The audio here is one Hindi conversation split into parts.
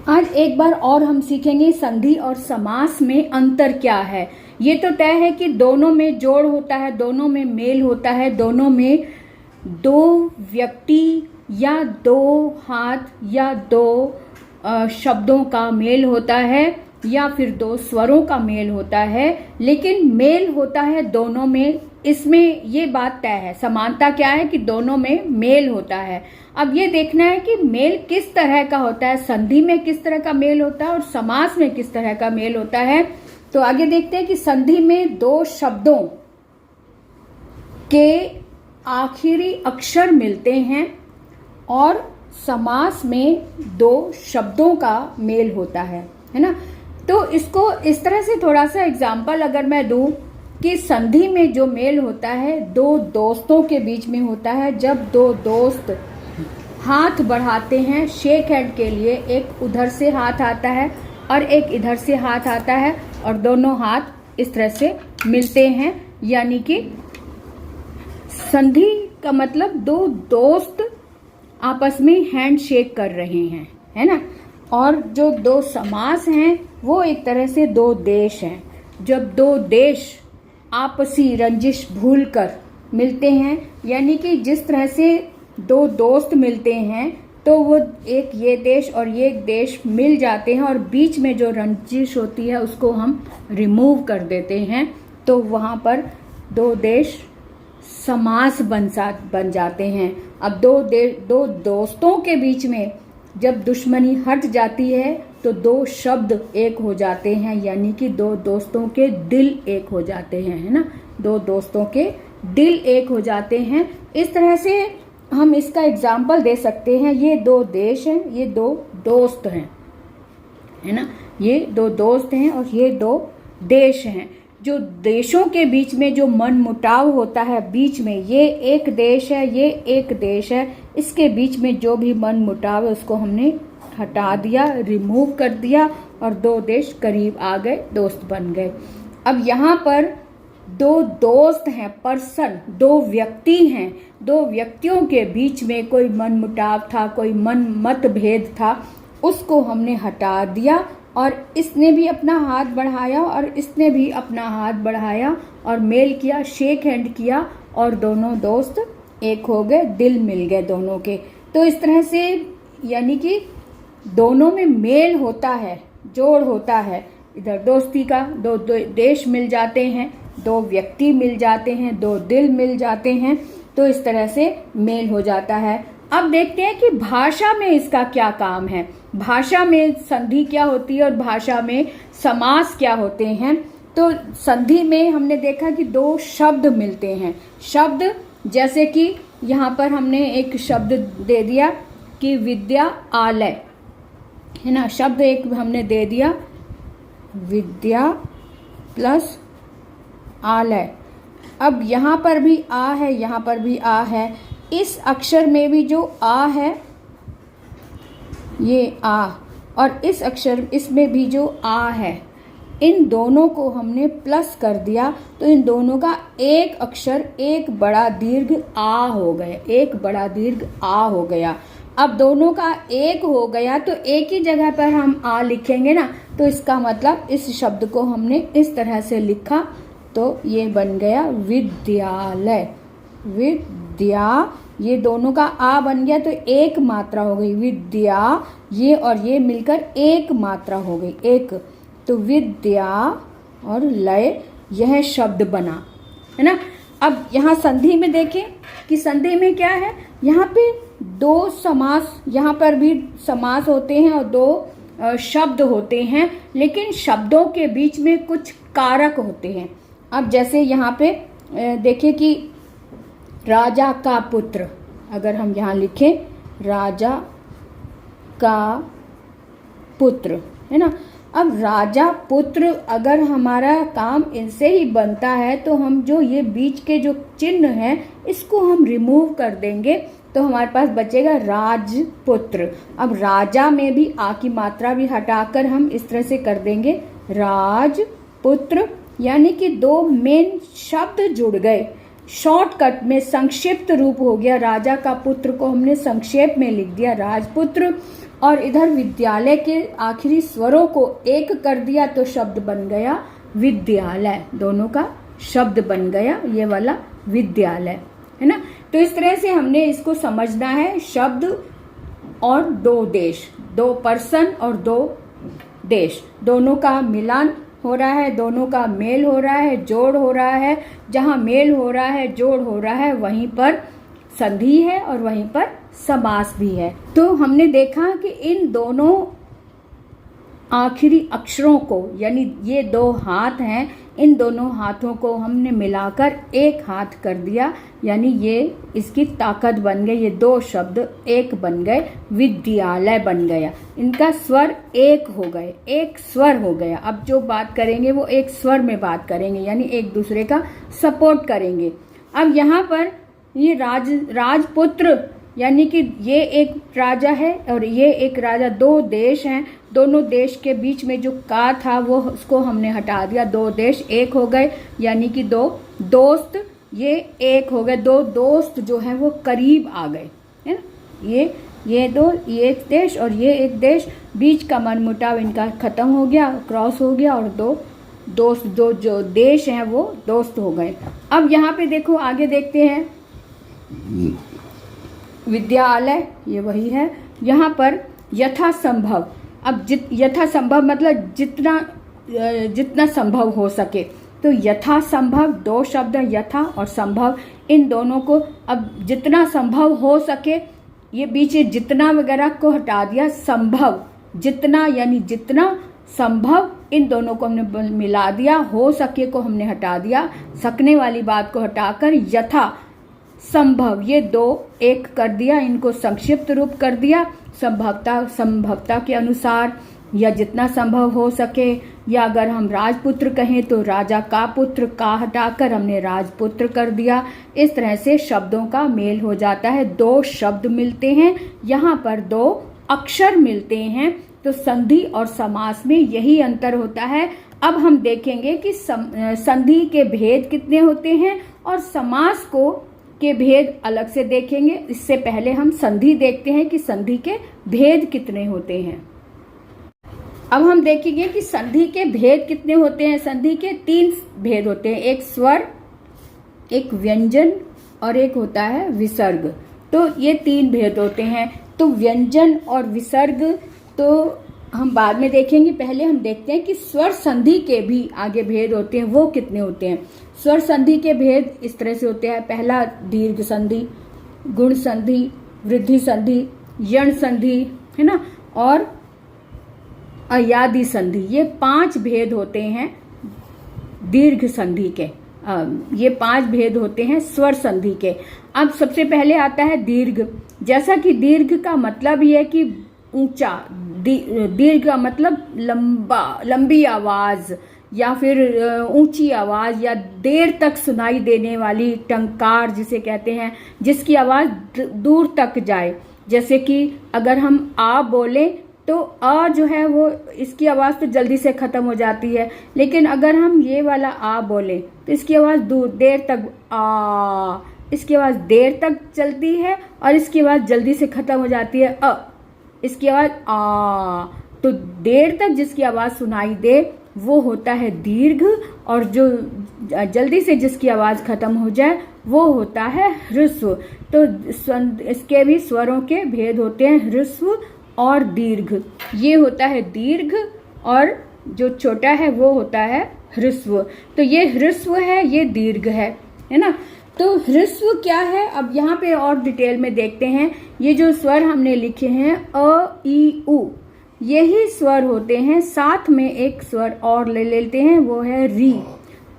आज एक बार और हम सीखेंगे संधि और समास में अंतर क्या है। ये तो तय है कि दोनों में जोड़ होता है, दोनों में मेल होता है, दोनों में दो व्यक्ति या दो हाथ या दो शब्दों का मेल होता है या फिर दो स्वरों का मेल होता है, लेकिन मेल होता है दोनों में। इसमें ये बात तय है। समानता क्या है कि दोनों में मेल होता है। अब ये देखना है कि मेल किस तरह का होता है, संधि में किस तरह का मेल होता है और समास में किस तरह का मेल होता है। तो आगे देखते हैं कि संधि में दो शब्दों के आखिरी अक्षर मिलते हैं और समास में दो शब्दों का मेल होता है ना। तो इसको इस तरह से थोड़ा सा एग्जाम्पल अगर मैं दूं कि संधि में जो मेल होता है दो दोस्तों के बीच में होता है। जब दो दोस्त हाथ बढ़ाते हैं शेक हैंड के लिए, एक उधर से हाथ आता है और एक इधर से हाथ आता है और दोनों हाथ इस तरह से मिलते हैं, यानी कि संधि का मतलब दो दोस्त आपस में हैंड शेक कर रहे हैं, है ना। और जो दो समास हैं वो एक तरह से दो देश हैं। जब दो देश आपसी रंजिश भूलकर मिलते हैं, यानी कि जिस तरह से दो दोस्त मिलते हैं तो वो एक ये देश और ये देश मिल जाते हैं और बीच में जो रंजिश होती है उसको हम रिमूव कर देते हैं, तो वहाँ पर दो देश समास बन जाते हैं। अब दो दोस्तों के बीच में जब दुश्मनी हट जाती है तो दो शब्द एक हो जाते हैं, यानी कि दो दोस्तों के दिल एक हो जाते हैं, है ना। दो दोस्तों के दिल एक हो जाते हैं। इस तरह से हम इसका एग्जाम्पल दे सकते हैं। ये दो देश हैं, ये दो दोस्त हैं, है ना। ये दो दोस्त हैं और ये दो देश हैं। जो देशों के बीच में जो मन मुटाव होता है, बीच में ये एक देश है, ये एक देश है, इसके बीच में जो भी मन मुटाव है उसको हमने हटा दिया, रिमूव कर दिया और दो देश करीब आ गए, दोस्त बन गए। अब यहाँ पर दो दोस्त हैं, पर्सन, दो व्यक्ति हैं। दो व्यक्तियों के बीच में कोई मन मुटाव था, कोई मतभेद था, उसको हमने हटा दिया और इसने भी अपना हाथ बढ़ाया और इसने भी अपना हाथ बढ़ाया और मेल किया, शेक हैंड किया और दोनों दोस्त एक हो गए, दिल मिल गए दोनों के। तो इस तरह से यानी कि दोनों में मेल होता है, जोड़ होता है। इधर दोस्ती का दो देश मिल जाते हैं, दो व्यक्ति मिल जाते हैं, दो दिल मिल जाते हैं, तो इस तरह से मेल हो जाता है। अब देखते हैं कि भाषा में इसका क्या काम है। भाषा में संधि क्या होती है और भाषा में समास क्या होते हैं। तो संधि में हमने देखा कि दो शब्द मिलते हैं। शब्द जैसे कि यहाँ पर हमने एक शब्द दे दिया कि विद्यालय, है ना। शब्द एक हमने दे दिया विद्या प्लस आलय। अब यहाँ पर भी आ है, यहाँ पर भी आ है। इस अक्षर में भी जो आ है ये आ, और इस अक्षर इसमें भी जो आ है, इन दोनों को हमने प्लस कर दिया तो इन दोनों का एक अक्षर एक बड़ा दीर्घ आ हो गया, एक बड़ा दीर्घ आ हो गया। अब दोनों का एक हो गया तो एक ही जगह पर हम आ लिखेंगे ना, तो इसका मतलब इस शब्द को हमने इस तरह से लिखा तो ये बन गया विद्यालय। विद्या, ये दोनों का आ बन गया तो एक मात्रा हो गई विद्या, ये और ये मिलकर एक मात्रा हो गई, एक। तो विद्या और लय, यह शब्द बना, है ना। अब यहाँ संधि में देखें कि संधि में क्या है, यहाँ पे दो समास, यहाँ पर भी समास होते हैं और दो शब्द होते हैं, लेकिन शब्दों के बीच में कुछ कारक होते हैं। अब जैसे यहाँ पे देखें कि राजा का पुत्र, अगर हम यहाँ लिखें राजा का पुत्र, है ना। अब राजा पुत्र, अगर हमारा काम इनसे ही बनता है तो हम जो ये बीच के जो चिन्ह है इसको हम रिमूव कर देंगे तो हमारे पास बचेगा राजपुत्र। अब राजा में भी आ की मात्रा भी हटाकर हम इस तरह से कर देंगे राजपुत्र, यानी कि दो मेन शब्द जुड़ गए। शॉर्टकट में संक्षिप्त रूप हो गया, राजा का पुत्र को हमने संक्षेप में लिख दिया राजपुत्र, और इधर विद्यालय के आखिरी स्वरों को एक कर दिया तो शब्द बन गया विद्यालय। दोनों का शब्द बन गया ये वाला विद्यालय, है ना। तो इस तरह से हमने इसको समझना है, शब्द और दो देश, दो पर्सन और दो देश, दोनों का मिलान हो रहा है, दोनों का मेल हो रहा है, जोड़ हो रहा है। जहां मेल हो रहा है, जोड़ हो रहा है, वहीं पर संधि है और वहीं पर समास भी है। तो हमने देखा कि इन दोनों आखिरी अक्षरों को, यानी ये दो हाथ हैं, इन दोनों हाथों को हमने मिलाकर एक हाथ कर दिया, यानी ये इसकी ताकत बन गई। ये दो शब्द एक बन गए, विद्यालय बन गया। इनका स्वर एक हो गए, एक स्वर हो गया। अब जो बात करेंगे वो एक स्वर में बात करेंगे, यानी एक दूसरे का सपोर्ट करेंगे। अब यहाँ पर ये राजपुत्र, यानी कि ये एक राजा है और ये एक राजा, दो देश हैं। दोनों देश के बीच में जो का था वो उसको हमने हटा दिया, दो देश एक हो गए, यानी कि दो दोस्त ये एक हो गए। दो दोस्त जो हैं वो करीब आ गए, है ना। ये दो, ये एक देश और ये एक देश, बीच का मनमुटाव इनका खत्म हो गया, क्रॉस हो गया और दो दोस्त, दो जो देश हैं वो दोस्त हो गए। अब यहाँ पे देखो, आगे देखते हैं, विद्यालय ये वही है। यहाँ पर यथासंभव, अब यथासंभव मतलब जितना संभव हो सके। तो यथासंभव, दो शब्द यथा और संभव, इन दोनों को अब जितना संभव हो सके, ये बीच जितना वगैरह को हटा दिया, संभव जितना यानी जितना, संभव इन दोनों को हमने मिला दिया, हो सके को हमने हटा दिया, सकने वाली बात को हटाकर यथा संभव ये दो एक कर दिया, इनको संक्षिप्त रूप कर दिया। संभवता के अनुसार या जितना संभव हो सके, या अगर हम राजपुत्र कहें तो राजा का पुत्र, का हटाकर हमने राजपुत्र कर दिया। इस तरह से शब्दों का मेल हो जाता है, दो शब्द मिलते हैं, यहाँ पर दो अक्षर मिलते हैं। तो संधि और समास में यही अंतर होता है। अब हम देखेंगे कि संधि के भेद कितने होते हैं और समास के भेद अलग से देखेंगे। इससे पहले हम संधि देखते हैं कि संधि के भेद कितने होते हैं। अब हम देखेंगे कि संधि के भेद कितने होते हैं। संधि के तीन भेद होते हैं, एक स्वर, एक व्यंजन और एक होता है विसर्ग। तो ये तीन भेद होते हैं। तो व्यंजन और विसर्ग तो हम बाद में देखेंगे, पहले हम देखते हैं कि स्वर संधि के भी आगे भेद होते हैं, वो कितने होते हैं। स्वर संधि के भेद इस तरह से होते हैं, पहला दीर्घ संधि, गुण संधि, वृद्धि संधि, यण संधि, है ना, और अयादि संधि। ये 5 भेद होते हैं दीर्घ संधि के। ये 5 भेद होते हैं स्वर संधि के। अब सबसे पहले आता है दीर्घ। जैसा कि दीर्घ का मतलब ये है कि ऊंचा, दीर्घ का मतलब लंबी आवाज या फिर ऊंची आवाज या देर तक सुनाई देने वाली, टंकार जिसे कहते हैं, जिसकी आवाज दूर तक जाए। जैसे कि अगर हम आ बोले तो आ जो है वो इसकी आवाज तो जल्दी से खत्म हो जाती है, लेकिन अगर हम ये वाला आ बोले तो इसकी आवाज देर तक आ, इसकी आवाज देर तक चलती है और इसकी आवाज जल्दी से खत्म हो जाती है इसकी आवाज आ। तो देर तक जिसकी आवाज सुनाई दे वो होता है दीर्घ, और जो जल्दी से जिसकी आवाज खत्म हो जाए वो होता है ह्रस्व। तो इसके भी स्वरों के भेद होते हैं, ह्रस्व और दीर्घ। ये होता है दीर्घ और जो छोटा है वो होता है ह्रस्व। तो ये ह्रस्व है, ये दीर्घ है ना। तो ह्रस्व क्या है, अब यहाँ पे और डिटेल में देखते हैं। ये जो स्वर हमने लिखे हैं अ ई उ, यही स्वर होते हैं। साथ में एक स्वर और ले लेते हैं, वो है री।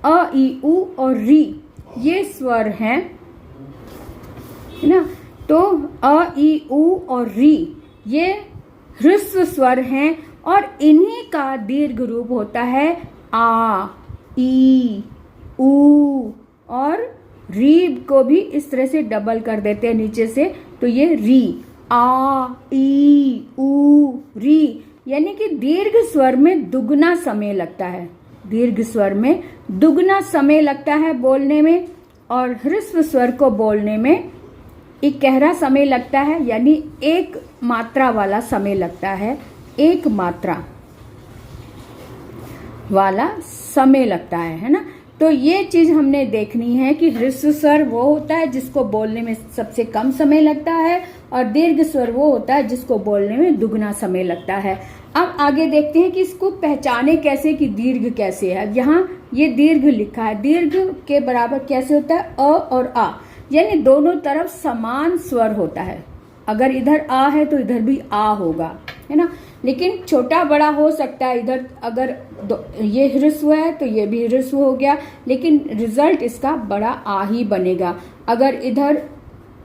अ ई उ और री ये स्वर हैं, है ना। तो अ ई उ और री ये ह्रस्व स्वर हैं और इन्हीं का दीर्घ रूप होता है आ, ई, उ, और री को भी इस तरह से डबल कर देते हैं नीचे से, तो ये री, आ, ई, उ, री। यानी कि दीर्घ स्वर में दुगना समय लगता है, दीर्घ स्वर में दुगना समय लगता है बोलने में, और ह्रस्व स्वर को बोलने में एक गहरा समय लगता है, यानी एक मात्रा वाला समय लगता है, एक मात्रा वाला समय लगता है ना। तो ये चीज हमने देखनी है कि ह्रस्व स्वर वो होता है जिसको बोलने में सबसे कम समय लगता है, और दीर्घ स्वर वो होता है जिसको बोलने में दुगना समय लगता है। अब आगे देखते हैं कि इसको पहचाने कैसे कि दीर्घ कैसे है। यहाँ ये दीर्घ लिखा है, दीर्घ के बराबर कैसे होता है, अ और आ, यानी दोनों तरफ समान स्वर होता है। अगर इधर आ है तो इधर भी आ होगा, है ना। लेकिन छोटा बड़ा हो सकता है, इधर अगर ये ह्रस्व है तो ये भी ह्रस्व हो गया, लेकिन रिजल्ट इसका बड़ा आ ही बनेगा। अगर इधर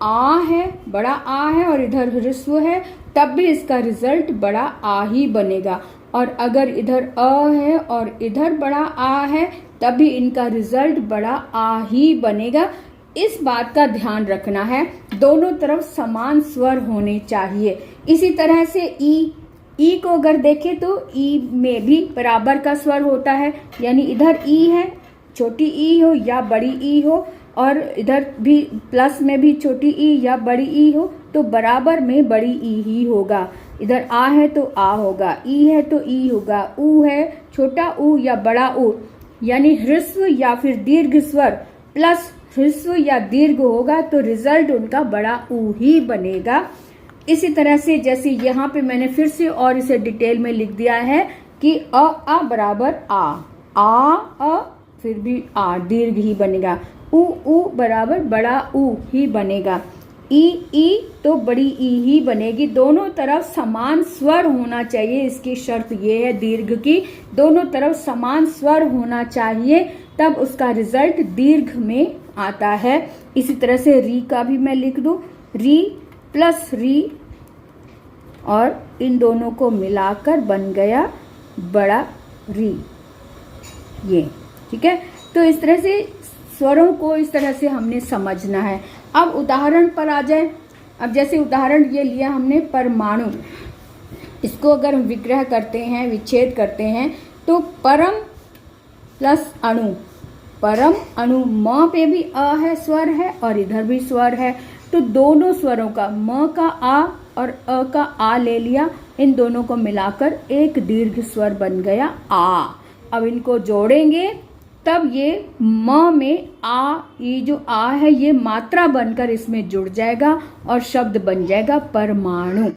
आ है, बड़ा आ है, और इधर ह्रस्व है, तब भी इसका रिजल्ट बड़ा आ ही बनेगा। और अगर इधर अ है और इधर बड़ा आ है, तब भी इनका रिजल्ट बड़ा आ ही बनेगा। इस बात का ध्यान रखना है, दोनों तरफ समान स्वर होने चाहिए। इसी तरह से ई को अगर देखें तो ई में भी बराबर का स्वर होता है, यानी इधर ई है, छोटी ई हो या बड़ी ई हो, और इधर भी प्लस में भी छोटी ई या बड़ी ई हो, तो बराबर में बड़ी ई ही होगा। इधर आ है तो आ होगा, ई है तो ई होगा, ऊ है छोटा ऊ या बड़ा ऊ, यानी ह्रस्व या फिर दीर्घ स्वर प्लस ह्रस्व या दीर्घ होगा तो रिजल्ट उनका बड़ा ऊ ही बनेगा। इसी तरह से जैसे यहाँ पे मैंने फिर से और इसे डिटेल में लिख दिया है कि आ बराबर आ फिर भी आ दीर्घ ही बनेगा, ऊ बराबर बड़ा ऊ ही बनेगा, ई तो बड़ी ई ही बनेगी। दोनों तरफ समान स्वर होना चाहिए, इसकी शर्त ये है दीर्घ की, दोनों तरफ समान स्वर होना चाहिए, तब उसका रिजल्ट दीर्घ में आता है। इसी तरह से री का भी मैं लिख दूं, री प्लस री, और इन दोनों को मिलाकर बन गया बड़ा री, ये ठीक है। तो इस तरह से स्वरों को इस तरह से हमने समझना है। अब उदाहरण पर आ जाए। अब जैसे उदाहरण ये लिया हमने परमाणु, इसको अगर हम विग्रह करते हैं, विच्छेद करते हैं, तो परम प्लस अणु, परम अणु, म पे भी अ है, स्वर है, और इधर भी स्वर है, तो दोनों स्वरों का म का आ और अ का आ ले लिया, इन दोनों को मिलाकर एक दीर्घ स्वर बन गया आ। अब इनको जोड़ेंगे तब ये म में आ, ये जो आ है ये मात्रा बनकर इसमें जुड़ जाएगा और शब्द बन जाएगा परमाणु।